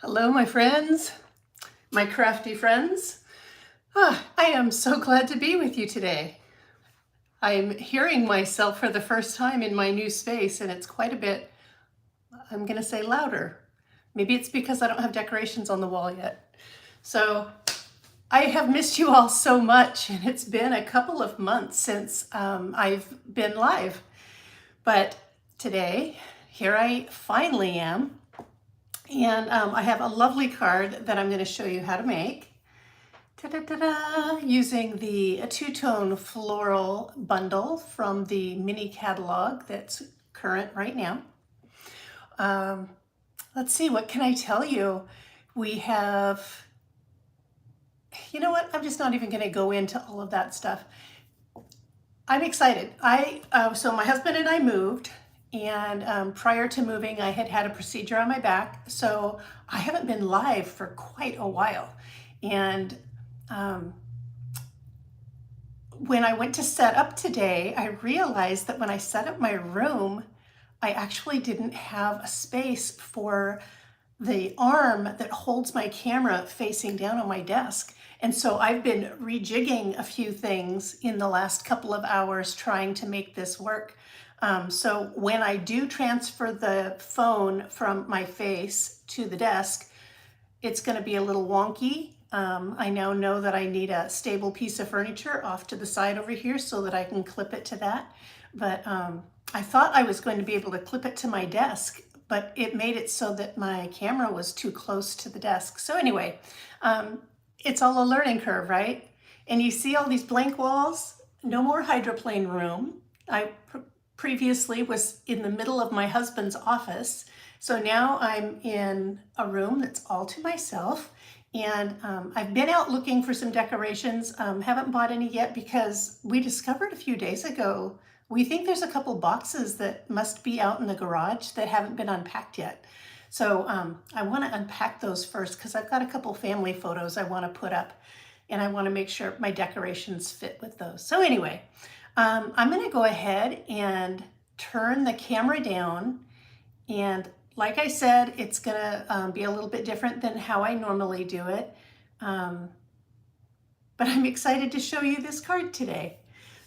Hello, my friends, my crafty friends. I am so glad to be with you today. I'm hearing myself for the first time in my new space, and it's quite a bit, I'm going to say, louder. Maybe it's because I don't have decorations on the wall yet. So I have missed you all so much, and it's been a couple of months since I've been live. But today, here I finally am. And I have a lovely card that I'm going to show you how to make. Ta-da-da-da! Using the Two-Tone Floral bundle from the mini catalog that's current right now. Let's see, what can I tell you? We have, you know what? I'm just not even going to go into all of that stuff. I'm excited. So my husband and I moved. And prior to moving, I had had a procedure on my back, so I haven't been live for quite a while. And when I went to set up today, I realized that when I set up my room, I actually didn't have a space for the arm that holds my camera facing down on my desk. And so I've been rejigging a few things in the last couple of hours trying to make this work. So when I do transfer the phone from my face to the desk, it's going to be a little wonky. I now know that I need a stable piece of furniture off to the side over here so that I can clip it to that. But I thought I was going to be able to clip it to my desk, but it made it so that my camera was too close to the desk. So anyway, it's all a learning curve, right? And you see all these blank walls? No more hydroplane room. I previously was in the middle of my husband's office. So now I'm in a room that's all to myself. And I've been out looking for some decorations. Haven't bought any yet because we discovered a few days ago, we think there's a couple boxes that must be out in the garage that haven't been unpacked yet. So I want to unpack those first because I've got a couple family photos I want to put up, and I want to make sure my decorations fit with those. So anyway, I'm going to go ahead and turn the camera down, and like I said, it's going to be a little bit different than how I normally do it, but I'm excited to show you this card today.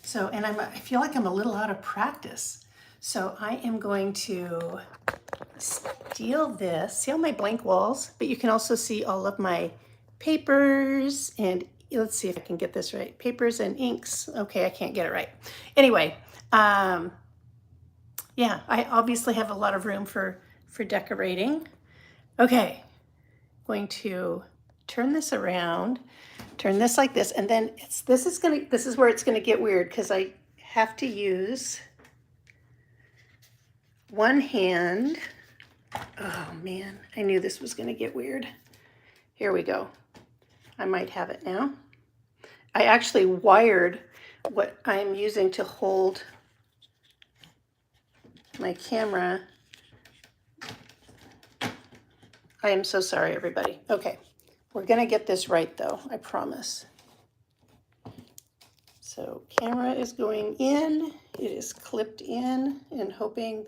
So, and I feel like I'm a little out of practice, so I am going to steal this. See all my blank walls, but you can also see all of my papers, and let's see if I can get this right. Papers and inks. Okay, I can't get it right. Anyway, yeah, I obviously have a lot of room for decorating. Okay, going to turn this around, turn this like this, and then this is where it's gonna get weird because I have to use one hand. Oh man, I knew this was gonna get weird. Here we go. I might have it now. I actually wired what I'm using to hold my camera. I am so sorry, everybody. Okay, we're gonna get this right though, I promise. So camera is going in, it is clipped in, and hoping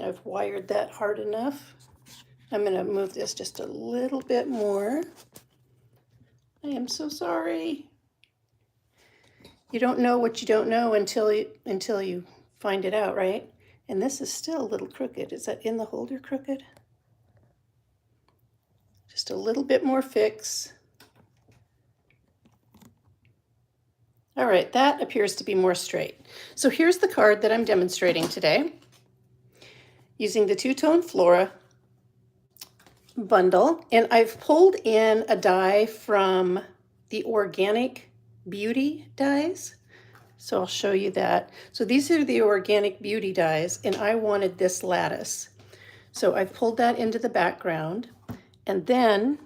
I've wired that hard enough. I'm gonna move this just a little bit more. I am so sorry. You don't know what you don't know until you find it out, right? And this is still a little crooked. Is that in the holder crooked? Just a little bit more fix. All right, that appears to be more straight. So here's the card that I'm demonstrating today using the Two-Tone Flora bundle. And I've pulled in a die from the Organic Beauty dies. So I'll show you that. So these are the Organic Beauty dies, and I wanted this lattice. So I've pulled that into the background. And then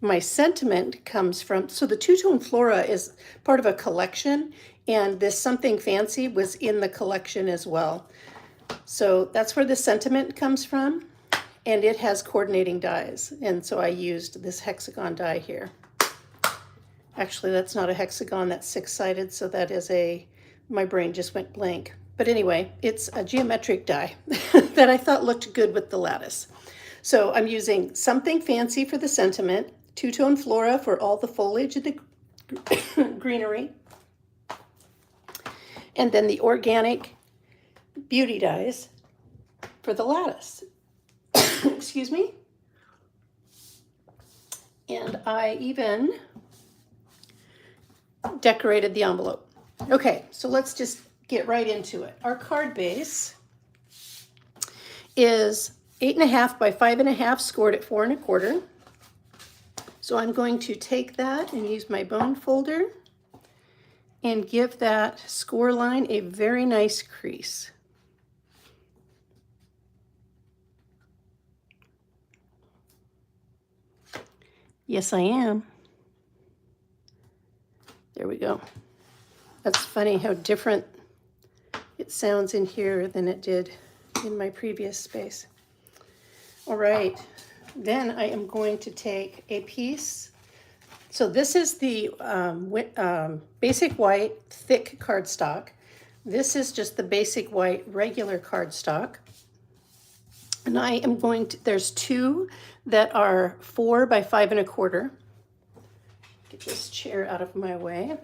my sentiment comes from, so the Two-Tone Flora is part of a collection, and this Something Fancy was in the collection as well. So that's where the sentiment comes from, and it has coordinating dies. And so I used this hexagon die here. Actually, that's not a hexagon, that's six-sided, so that is my brain just went blank. But anyway, it's a geometric die that I thought looked good with the lattice. So I'm using Something Fancy for the sentiment, Two-Tone Flora for all the foliage of the greenery, and then the organic beauty dyes for the lattice. Excuse me. And I even decorated the envelope. Okay, so let's just get right into it. Our card base is 8.5 by 5.5, scored at 4 1/4. So I'm going to take that and use my bone folder and give that score line a very nice crease. Yes, I am. There we go. That's funny how different it sounds in here than it did in my previous space. All right, then I am going to take a piece. So this is the basic white thick cardstock. This is just the basic white regular cardstock. And I am going to, there's two that are 4 by 5 1/4. Get this chair out of my way.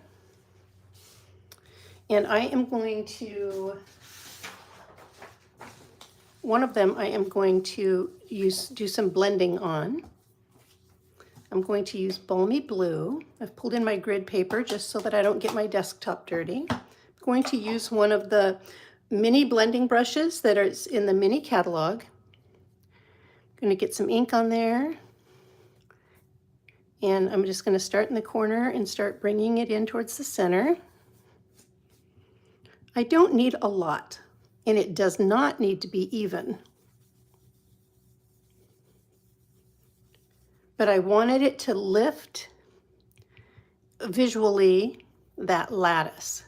And I am going to, one of them I am going to do some blending on. I'm going to use Balmy Blue. I've pulled in my grid paper just so that I don't get my desktop dirty. I'm going to use one of the mini blending brushes that are in the mini catalog. I'm going to get some ink on there. And I'm just going to start in the corner and start bringing it in towards the center. I don't need a lot, and it does not need to be even. But I wanted it to lift visually that lattice.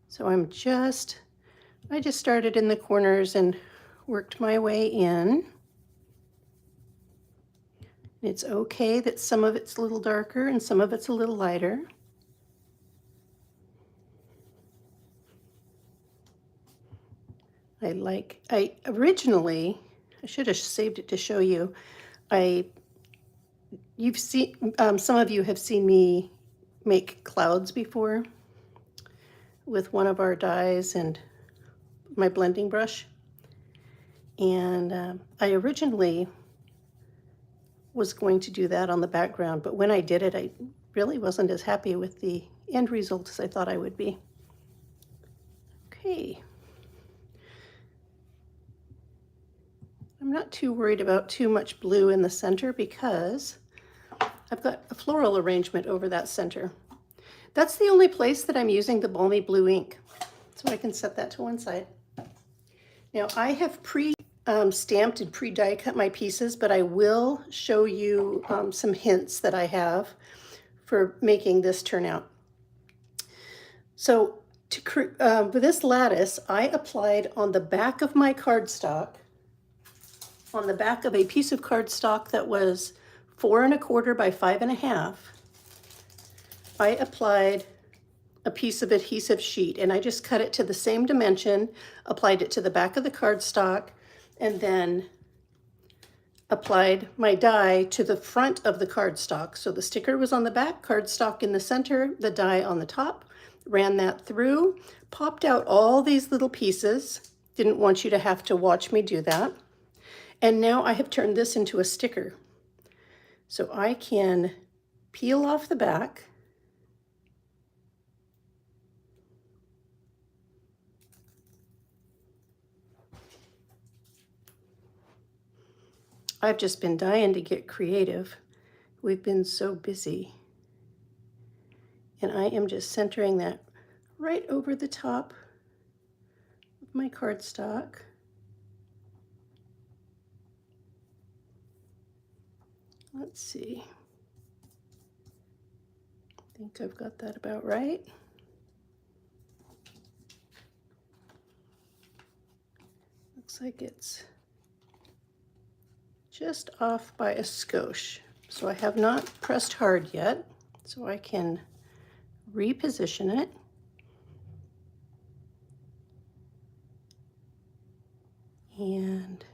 So I just started in the corners and worked my way in. It's okay that some of it's a little darker and some of it's a little lighter. I originally, I should have saved it to show you. You've seen, some of you have seen me make clouds before with one of our dies and my blending brush. And I originally was going to do that on the background, but when I did it, I really wasn't as happy with the end result as I thought I would be. Okay. I'm not too worried about too much blue in the center because I've got a floral arrangement over that center. That's the only place that I'm using the Balmy Blue ink, so I can set that to one side. Now I have stamped and die cut my pieces, but I will show you some hints that I have for making this turn out. So with this lattice, I applied on the back of my cardstock, on the back of a piece of cardstock that was 4 1/4 by 5 1/2, I applied a piece of adhesive sheet, and I just cut it to the same dimension, applied it to the back of the cardstock, and then applied my die to the front of the cardstock. So the sticker was on the back, cardstock in the center, the die on the top, ran that through, popped out all these little pieces. Didn't want you to have to watch me do that. And now I have turned this into a sticker. So I can peel off the back. I've just been dying to get creative. We've been so busy. And I am just centering that right over the top of my cardstock. Let's see. I think I've got that about right. Looks like it's just off by a skosh. So I have not pressed hard yet, so I can reposition it. And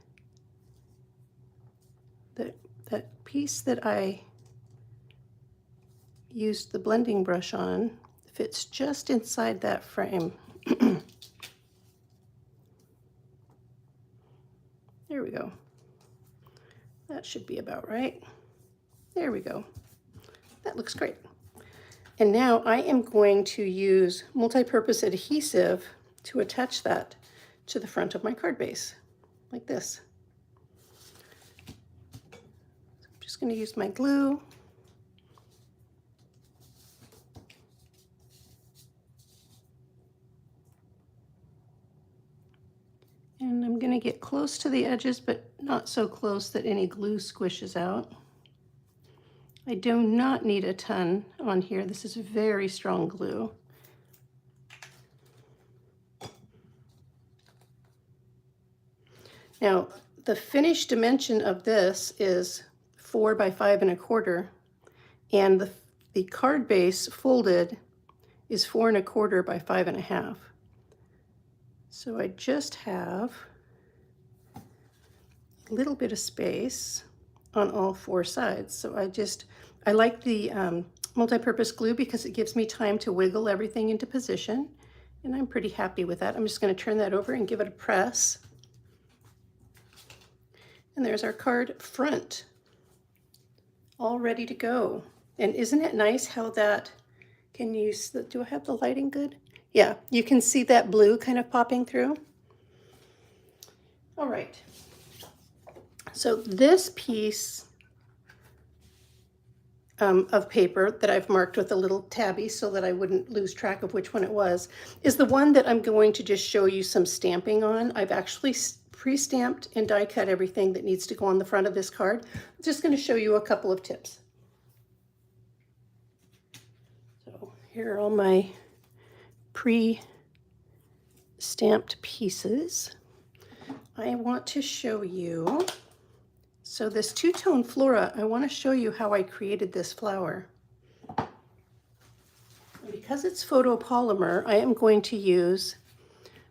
that piece that I used the blending brush on fits just inside that frame. There we go. That should be about right. There we go. That looks great. And now I am going to use multi-purpose adhesive to attach that to the front of my card base, like this. So I'm just going to use my glue. And I'm going to get close to the edges, but not so close that any glue squishes out. I do not need a ton on here. This is very strong glue. Now, the finished dimension of this is 4 by 5 1/4, and the card base folded is 4 1/4 by 5 1/2. So I just have a little bit of space on all 4 sides. So I like the multi-purpose glue because it gives me time to wiggle everything into position, and I'm pretty happy with that. I'm just going to turn that over and give it a press. And there's our card front, all ready to go. And isn't it nice how that, do I have the lighting good? Yeah, you can see that blue kind of popping through. All right. So this piece of paper that I've marked with a little tabby so that I wouldn't lose track of which one it was, is the one that I'm going to just show you some stamping on. I've actually pre-stamped and die cut everything that needs to go on the front of this card. I'm just going to show you a couple of tips. So here are all my pre-stamped pieces. I want to show you, so this Two-Tone Flora, I want to show you how I created this flower. And because it's photopolymer, I am going to use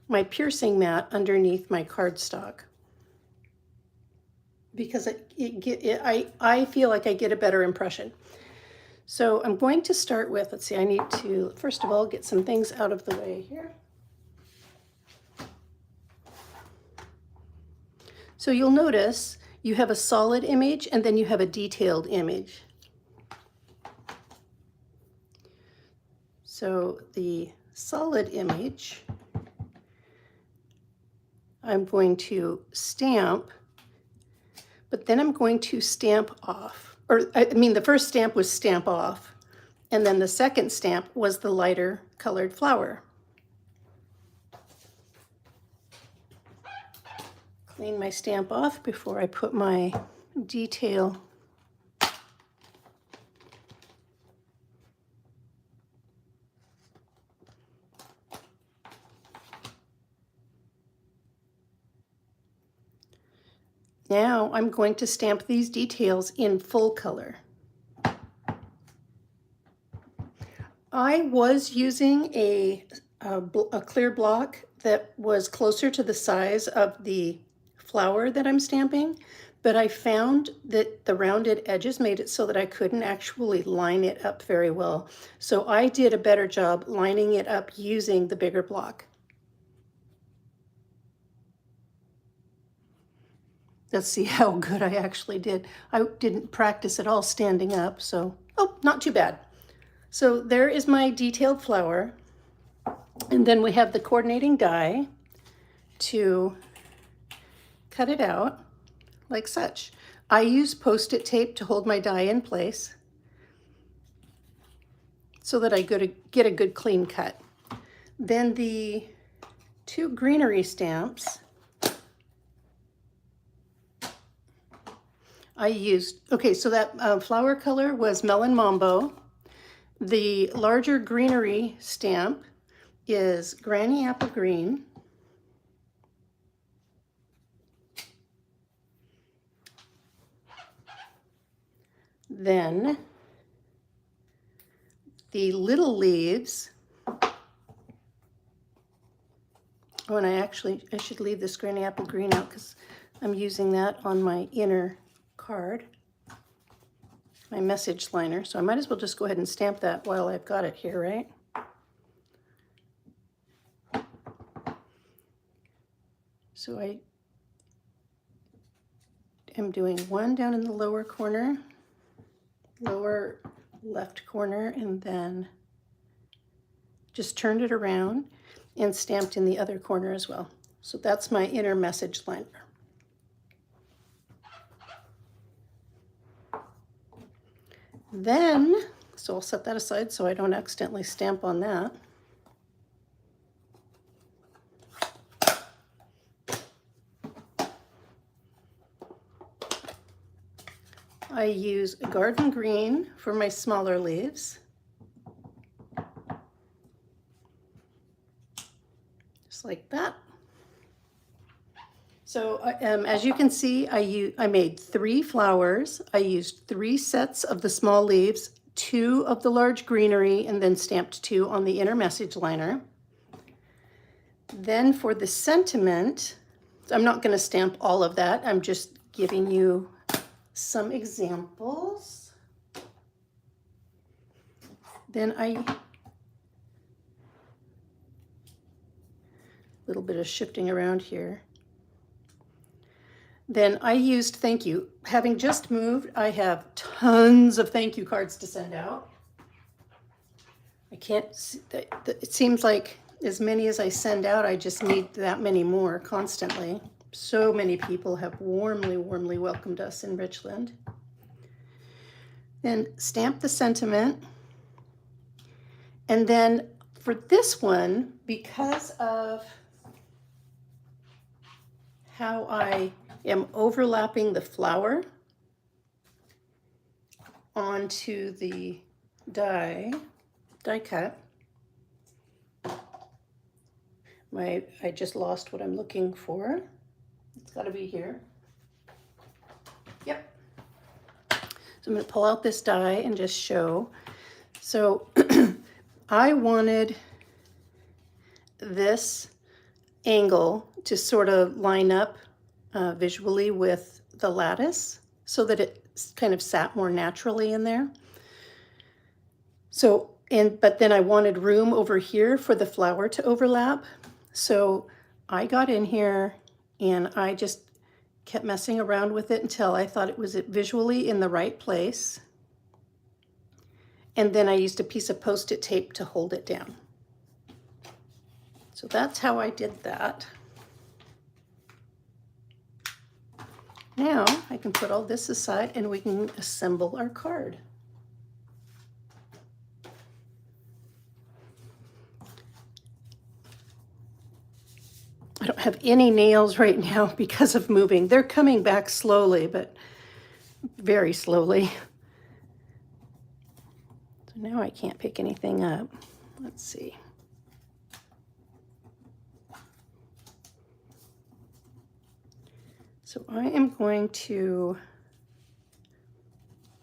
my piercing mat underneath my cardstock, because I feel like I get a better impression. So I'm going to start with, let's see, I need to, first of all, get some things out of the way here. So you'll notice you have a solid image and then you have a detailed image. So the solid image, I'm going to stamp, but then I'm going to stamp off. Or I mean, the first stamp was stamp off, and then the second stamp was the lighter colored flower. Clean my stamp off before I put my detail. Now I'm going to stamp these details in full color. I was using a clear block that was closer to the size of the flower that I'm stamping, but I found that the rounded edges made it so that I couldn't actually line it up very well. So I did a better job lining it up using the bigger block. Let's see how good I actually did. I didn't practice at all standing up, so, oh, not too bad. So there is my detailed flower. And then we have the coordinating die to cut it out like such. I use Post-it tape to hold my die in place so that I get a good clean cut. Then the 2 greenery stamps I used, okay, so that flower color was Melon Mambo. The larger greenery stamp is Granny Apple Green. Then the little leaves. Oh, and I should leave this Granny Apple Green out because I'm using that on my inner card, my message liner. So I might as well just go ahead and stamp that while I've got it here, right? So I am doing one down in the lower corner, lower left corner, and then just turned it around and stamped in the other corner as well. So that's my inner message liner. Then, so I'll set that aside so I don't accidentally stamp on that. I use garden green for my smaller leaves. Just like that. So as you can see, I made 3 flowers. I used 3 sets of the small leaves, 2 of the large greenery, and then stamped 2 on the inner message liner. Then for the sentiment, I'm not going to stamp all of that. I'm just giving you some examples. Then a little bit of shifting around here. Then I used thank you. Having just moved, I have tons of thank you cards to send out. I can't, it seems like as many as I send out, I just need that many more constantly. So many people have warmly, warmly welcomed us in Richland. Then stamp the sentiment. And then for this one, because of how I am overlapping the flower onto the die cut, I just lost what I'm looking for. It's got to be here. Yep. So I'm going to pull out this die and just show. So I wanted this angle to sort of line up visually with the lattice so that it kind of sat more naturally in there. So, but then I wanted room over here for the flower to overlap. So I got in here and I just kept messing around with it until I thought it was visually in the right place. And then I used a piece of Post-it tape to hold it down. So that's how I did that. Now I can put all this aside and we can assemble our card. I don't have any nails right now because of moving. They're coming back slowly, but very slowly. So now I can't pick anything up. Let's see. So I am going to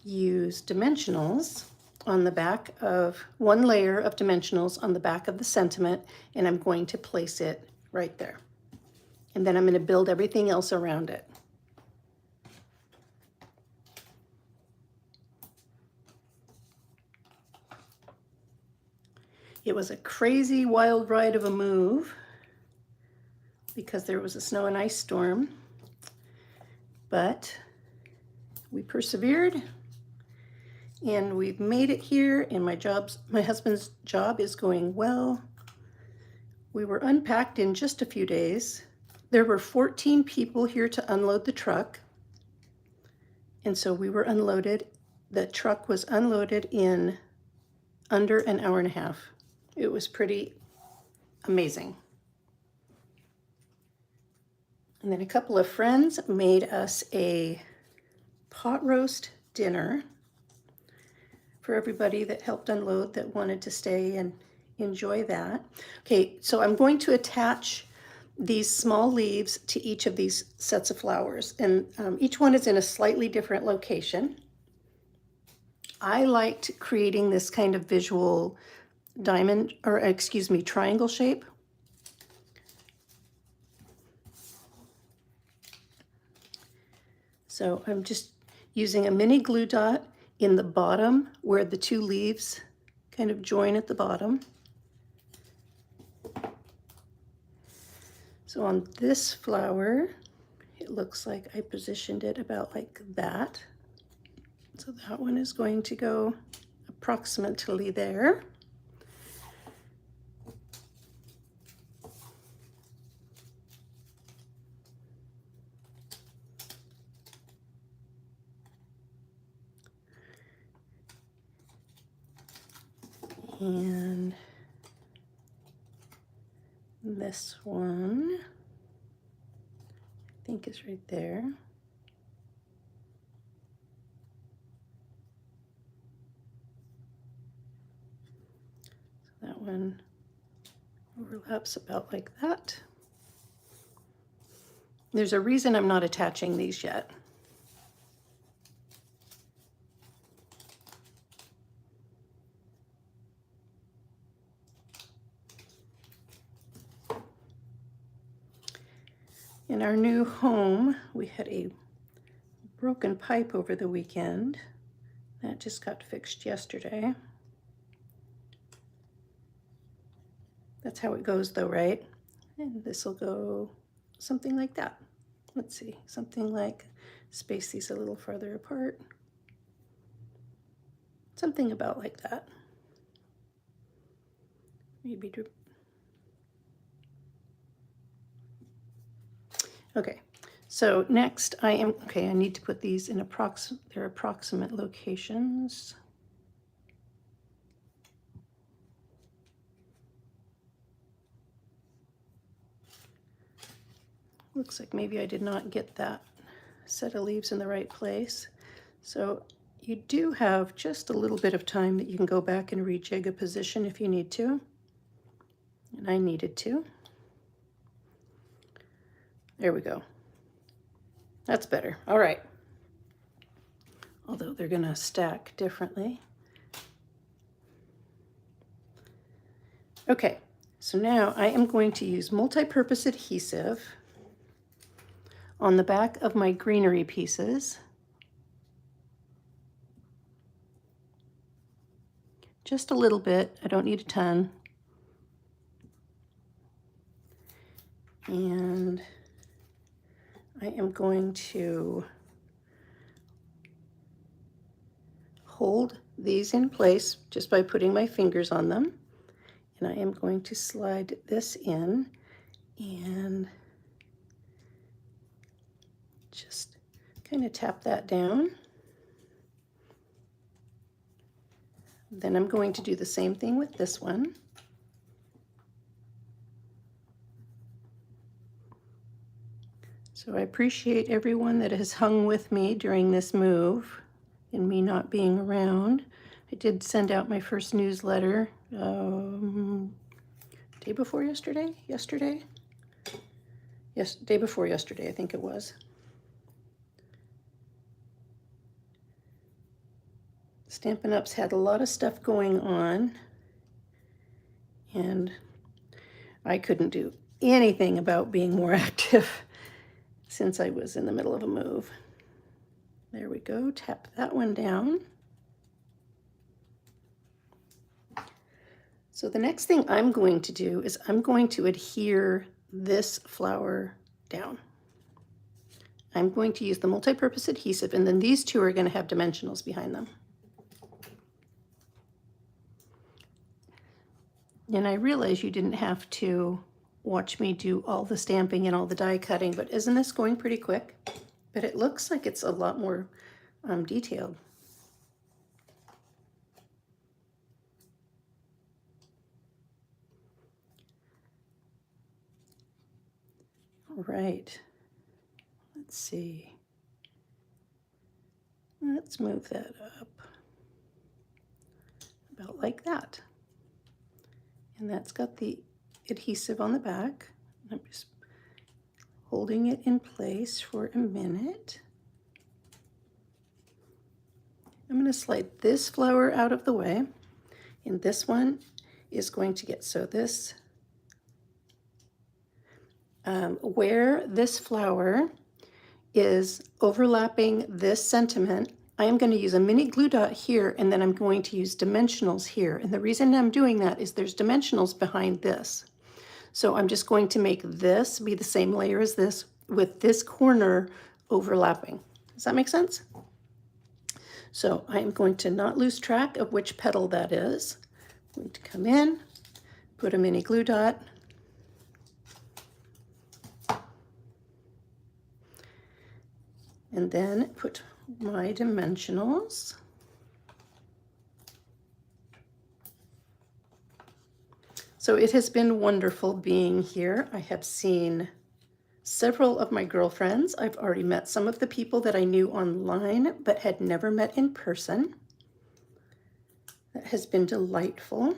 use dimensionals on the back of one layer of dimensionals on the back of the sentiment, and I'm going to place it right there. And then I'm going to build everything else around it. It was a crazy wild ride of a move because there was a snow and ice storm, but we persevered and we've made it here, and my husband's job is going well. We were unpacked in just a few days. There were 14 people here to unload the truck. And so we were unloaded. The truck was unloaded in under an hour and a half. It was pretty amazing. And then a couple of friends made us a pot roast dinner for everybody that helped unload that wanted to stay and enjoy that. Okay, so I'm going to attach these small leaves to each of these sets of flowers, and each one is in a slightly different location. I liked creating this kind of visual diamond, or excuse me, triangle shape. So I'm just using a mini glue dot in the bottom where the two leaves kind of join at the bottom. So on this flower, it looks like I positioned it about like that. So that one is going to go approximately there. And this one, I think, is right there. So that one overlaps about like that. There's a reason I'm not attaching these yet. In our new home, we had a broken pipe over the weekend. That just got fixed yesterday. That's how it goes though, right? And this will go something like that. Let's see, something like, space these a little farther apart. Something about like that. Maybe. Okay, so next I need to put these in their approximate locations. Looks like maybe I did not get that set of leaves in the right place. So you do have just a little bit of time that you can go back and rejig a position if you need to. And I needed to. There we go. That's better. All right. Although they're going to stack differently. Okay, so now I am going to use multi-purpose adhesive on the back of my greenery pieces. Just a little bit. I don't need a ton. And I am going to hold these in place just by putting my fingers on them. And I am going to slide this in and just kind of tap that down. Then I'm going to do the same thing with this one. So I appreciate everyone that has hung with me during this move and me not being around. I did send out my first newsletter day before yesterday? Yes, day before yesterday, I think it was. Stampin' Up's had a lot of stuff going on, and I couldn't do anything about being more active since I was in the middle of a move. There we go, tap that one down. So the next thing I'm going to do is I'm going to adhere this flower down. I'm going to use the multi-purpose adhesive, and then these two are going to have dimensionals behind them. And I realize you didn't have to watch me do all the stamping and all the die cutting, but isn't this going pretty quick? But it looks like it's a lot more detailed. All right, let's see. Let's move that up about like that. And that's got the adhesive on the back. I'm just holding it in place for a minute. I'm going to slide this flower out of the way, and this one is going to get, so this, where this flower is overlapping this sentiment, I am going to use a mini glue dot here, and then I'm going to use dimensionals here. And the reason I'm doing that is there's dimensionals behind this. So I'm just going to make this be the same layer as this with this corner overlapping. Does that make sense? So I'm going to not lose track of which petal that is. I'm going to come in, put a mini glue dot, and then put my dimensionals. So it has been wonderful being here. I have seen several of my girlfriends. I've already met some of the people that I knew online but had never met in person. That has been delightful.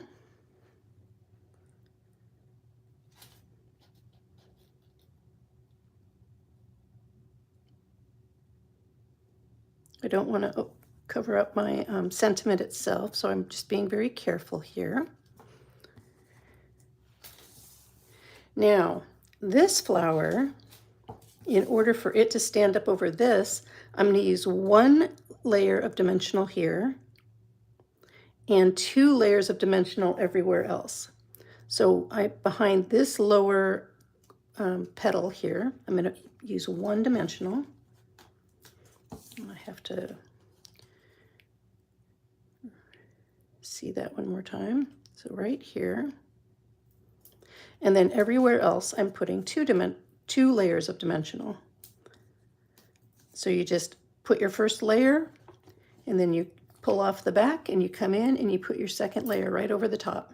I don't want to cover up my sentiment itself, so I'm just being very careful here. Now, this flower, in order for it to stand up over this, I'm going to use one layer of dimensional here and 2 layers of dimensional everywhere else. So behind this lower petal here, I'm going to use 1 dimensional. I have to see that one more time. So right here. And then everywhere else, I'm putting 2 layers of dimensional. So you just put your first layer, and then you pull off the back, and you come in, and you put your second layer right over the top.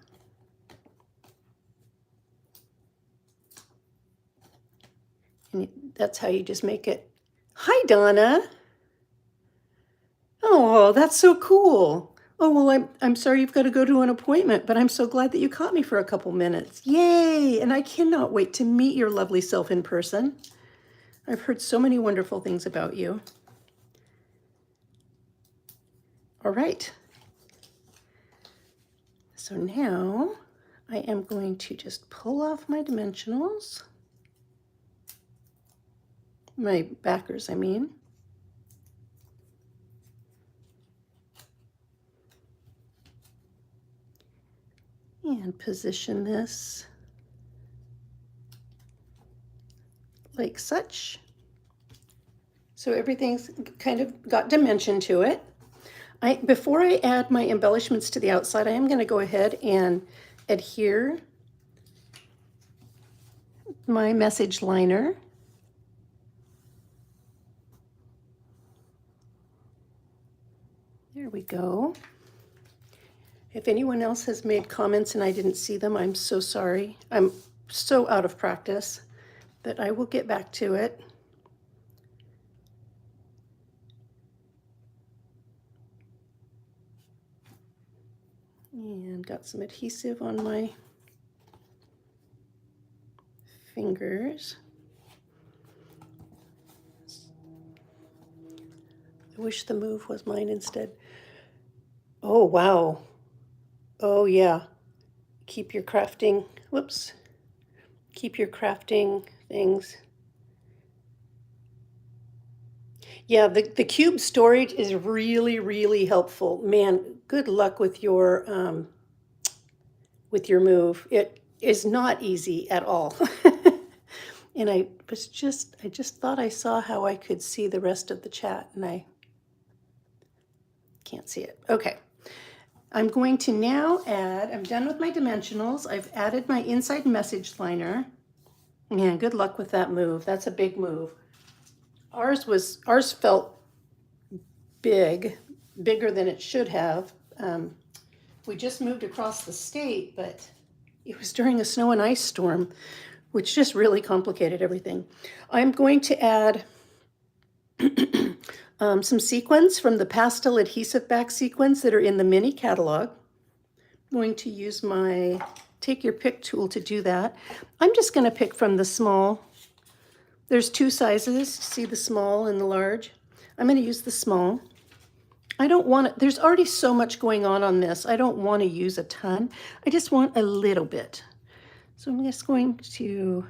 And that's how you just make it. Hi, Donna. Oh, that's so cool. Oh, well, I'm sorry you've got to go to an appointment, but I'm so glad that you caught me for a couple minutes. Yay! And I cannot wait to meet your lovely self in person. I've heard so many wonderful things about you. All right. So now I am going to just pull off my dimensionals. My backers, I mean. And position this like such. So everything's kind of got dimension to it. Before I add my embellishments to the outside, I am going to go ahead and adhere my message liner. There we go. If anyone else has made comments and I didn't see them, I'm so sorry. I'm so out of practice, but I will get back to it. And got some adhesive on my fingers. I wish the move was mine instead. Oh, wow. Oh, yeah. Keep your crafting, whoops. Keep your crafting things. Yeah, the cube storage is really, really helpful. Man, good luck with your move. It is not easy at all. And I just thought I saw how I could see the rest of the chat, and I can't see it. Okay. I'm going to now add, I'm done with my dimensionals. I've added my inside message liner. Man, good luck with that move. That's a big move. Ours felt big, bigger than it should have. We just moved across the state, but it was during a snow and ice storm, which just really complicated everything. I'm going to add some sequins from the pastel adhesive back sequins that are in the mini catalog. I'm going to use my take your pick tool to do that. I'm just going to pick from the small. There's 2 sizes. See the small and the large? I'm going to use the small. I don't want it, there's already so much going on this. I don't want to use a ton. I just want a little bit. So I'm just going to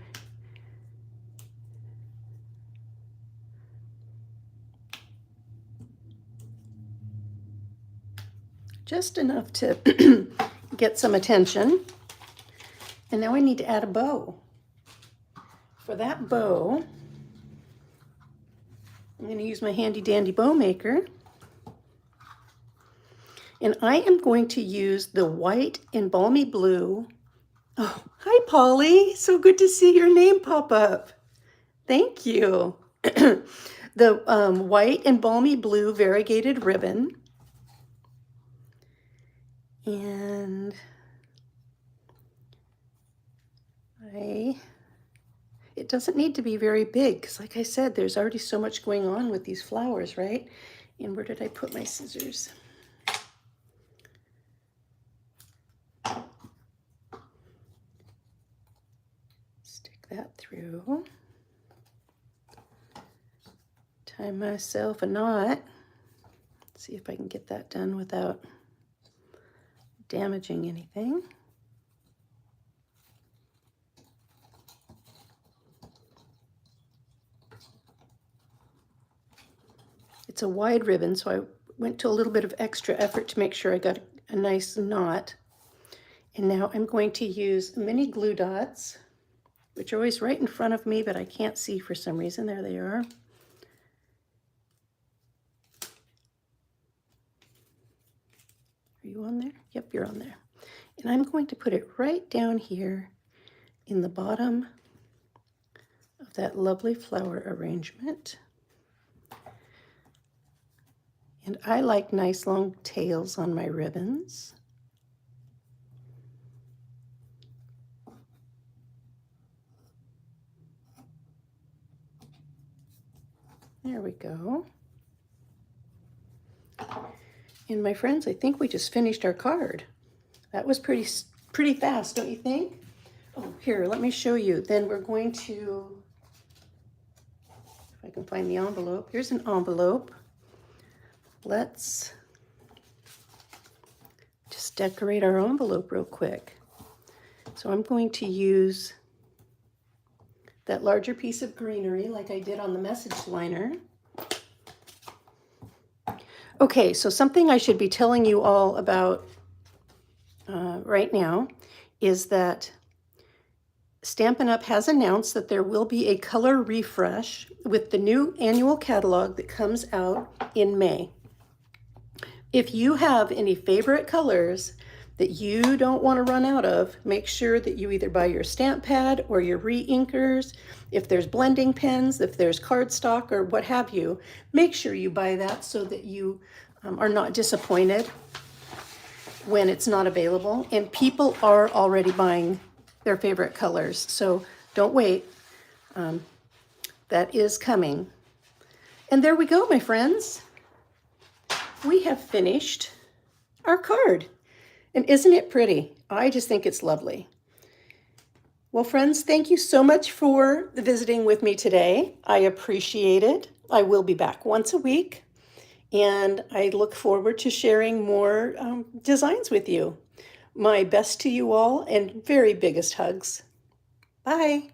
just enough to get some attention. And now I need to add a bow. For that bow, I'm going to use my handy dandy bow maker. And I am going to use the white and balmy blue. Oh, hi Polly, so good to see your name pop up. Thank you. The white and balmy blue variegated ribbon. And it doesn't need to be very big because like I said, there's already so much going on with these flowers, right? And where did I put my scissors? Stick that through. Tie myself a knot. See if I can get that done without damaging anything. It's a wide ribbon, so I went to a little bit of extra effort to make sure I got a nice knot. And now I'm going to use mini glue dots, which are always right in front of me, but I can't see for some reason. There they are. Are you on there? Yep, you're on there. And I'm going to put it right down here in the bottom of that lovely flower arrangement. And I like nice long tails on my ribbons. There we go. And my friends, I think we just finished our card. That was pretty fast, don't you think? Oh, here, let me show you. Then we're going to, if I can find the envelope. Here's an envelope. Let's just decorate our envelope real quick. So I'm going to use that larger piece of greenery like I did on the message liner. Okay, so something I should be telling you all about right now is that Stampin' Up! Has announced that there will be a color refresh with the new annual catalog that comes out in May. If you have any favorite colors that you don't want to run out of, make sure that you either buy your stamp pad or your re-inkers. If there's blending pens, if there's cardstock or what have you, make sure you buy that so that you are not disappointed when it's not available. And people are already buying their favorite colors, so don't wait. That is coming. And there we go, my friends. We have finished our card. And isn't it pretty? I just think it's lovely. Well, friends, thank you so much for visiting with me today. I appreciate it. I will be back once a week, and I look forward to sharing more designs with you. My best to you all and very biggest hugs. Bye.